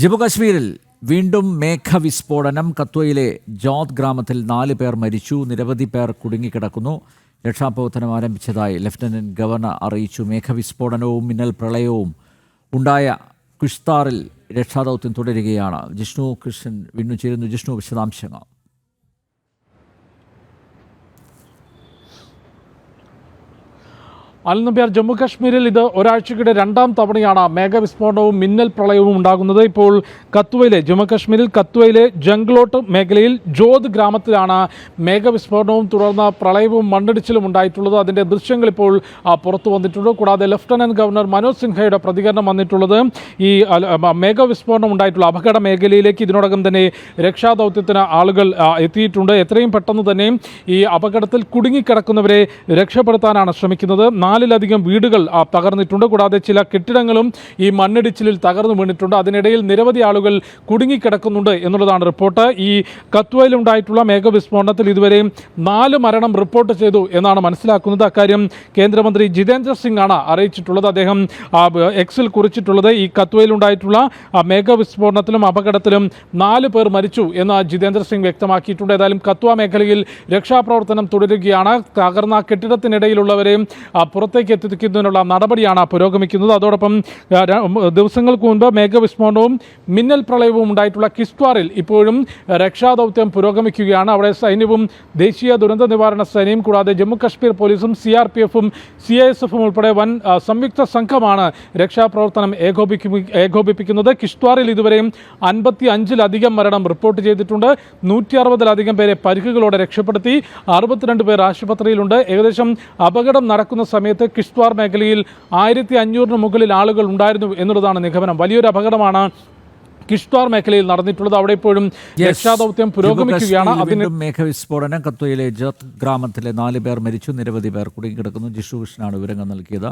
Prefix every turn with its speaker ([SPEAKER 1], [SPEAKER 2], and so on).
[SPEAKER 1] ജമ്മുകാശ്മീരിൽ വീണ്ടും മേഘവിസ്ഫോടനം. കത്വയിലെ ജോത് ഗ്രാമത്തിൽ 4 പേർ മരിച്ചു, നിരവധി പേർ കുടുങ്ങിക്കിടക്കുന്നു. രക്ഷാപ്രവർത്തനം ആരംഭിച്ചതായി ലഫ്റ്റനന്റ് ഗവർണർ അറിയിച്ചു. മേഘവിസ്ഫോടനവും മിന്നൽ പ്രളയവും ഉണ്ടായ കിഷ്താറിൽ രക്ഷാദൗത്യം തുടരുകയാണ്. ജിഷ്ണു കൃഷ്ണൻ വീണ്ടും ചേരുന്നു. ജിഷ്ണു, വിശദാംശങ്ങൾ.
[SPEAKER 2] അൽനബിയാർ, ജമ്മു കാശ്മീരിൽ ഇത് ഒരാഴ്ചക്കിടെ 2ാം തവണയാണ് മേഘവിസ്ഫോടനവും മിന്നൽ പ്രളയവും ഉണ്ടാകുന്നത്. ഇപ്പോൾ ജമ്മു കാശ്മീരിൽ കത്വയിലെ ജംഗ്ലോട്ട് മേഖലയിൽ ജോത് ഗ്രാമത്തിലാണ് മേഘവിസ്ഫോടനവും തുടർന്ന് പ്രളയവും മണ്ണിടിച്ചിലും ഉണ്ടായിട്ടുള്ളത്. അതിൻ്റെ ദൃശ്യങ്ങൾ ഇപ്പോൾ പുറത്തു വന്നിട്ടുണ്ട്. കൂടാതെ ലഫ്റ്റനന്റ് ഗവർണർ മനോജ് സിൻഹയുടെ പ്രതികരണം വന്നിട്ടുള്ളത് ഈ മേഘവിസ്ഫോടനം ഉണ്ടായിട്ടുള്ള അപകട മേഖലയിലേക്ക് ഇതിനോടകം തന്നെ രക്ഷാദൗത്യത്തിന് ആളുകൾ എത്തിയിട്ടുണ്ട്. എത്രയും പെട്ടെന്ന് തന്നെ ഈ അപകടത്തിൽ കുടുങ്ങിക്കിടക്കുന്നവരെ രക്ഷപ്പെടുത്താനാണ് ശ്രമിക്കുന്നത്. 4ലധികം വീടുകൾ തകർന്നിട്ടുണ്ട്. കൂടാതെ ചില കെട്ടിടങ്ങളും ഈ മണ്ണിടിച്ചിലിൽ തകർന്നു വീണിട്ടുണ്ട്. അതിനിടയിൽ നിരവധി ആളുകൾ കുടുങ്ങിക്കിടക്കുന്നുണ്ട് എന്നുള്ളതാണ് റിപ്പോർട്ട്. ഈ കത്വയിലുണ്ടായിട്ടുള്ള മേഘവിസ്ഫോടനത്തിൽ ഇതുവരെ 4 മരണം റിപ്പോർട്ട് ചെയ്തു എന്നാണ് മനസ്സിലാക്കുന്നത്. അക്കാര്യം കേന്ദ്രമന്ത്രി ജിതേന്ദ്ര സിംഗ് ആണ് അറിയിച്ചിട്ടുള്ളത്. അദ്ദേഹം എക്സിൽ കുറിച്ചിട്ടുള്ളത് ഈ കത്വയിലുണ്ടായിട്ടുള്ള മേഘവിസ്ഫോടനത്തിലും അപകടത്തിലും 4 പേർ മരിച്ചു എന്ന് ജിതേന്ദ്ര സിംഗ് വ്യക്തമാക്കിയിട്ടുണ്ട്. ഏതായാലും കത്വ മേഖലയിൽ രക്ഷാപ്രവർത്തനം തുടരുകയാണ്. തകർന്ന കെട്ടിടത്തിനിടയിലുള്ളവരെ പുറത്തേക്ക് എത്തിക്കുന്നതിനുള്ള നടപടിയാണ് പുരോഗമിക്കുന്നത്. അതോടൊപ്പം ദിവസങ്ങൾക്ക് മുൻപ് മേഘവിസ്ഫോടനവും മിന്നൽ പ്രളയവും ഉണ്ടായിട്ടുള്ള കിഷ്ത്വാറിൽ ഇപ്പോഴും രക്ഷാദൗത്യം പുരോഗമിക്കുകയാണ്. അവിടെ സൈന്യവും ദേശീയ ദുരന്ത നിവാരണ സേനയും കൂടാതെ ജമ്മു കാശ്മീർ പോലീസും CRPFും CISFും ഉൾപ്പെടെ വൻ സംയുക്ത സംഘമാണ് രക്ഷാപ്രവർത്തനം ഏകോപിപ്പിക്കുന്നത്. കിഷ്ത്വാറിൽ ഇതുവരെയും 55ലധികം മരണം റിപ്പോർട്ട് ചെയ്തിട്ടുണ്ട്. 160ലധികം പേരെ പരിക്കുകളോടെ രക്ഷപ്പെടുത്തി. 62 പേർ ആശുപത്രിയിലുണ്ട്. ഏകദേശം അപകടം നടക്കുന്ന സമയത്ത് കിഷ്ത്വാർ മേഖലയിൽ 1500 മുകളിൽ ആളുകൾ ഉണ്ടായിരുന്നു എന്നുള്ളതാണ് നിഗമനം. വലിയൊരു അപകടമാണ് കിഷ്ത്വാർ മേഖലയിൽ നടന്നിട്ടുള്ളത്. അവിടെ ഇപ്പോഴും രക്ഷാദൗത്യം പുരോഗമിക്കുകയാണ്.
[SPEAKER 1] മേഘവിസ്ഫോടനം കത്വയിലെ ജോത് ഗ്രാമത്തിലെ 4 പേർ മരിച്ചു, നിരവധി പേർ കുടുങ്ങിക്കിടക്കുന്നു. ജിഷു കൃഷ്ണനാണ് വിവരങ്ങൾ നൽകിയത്.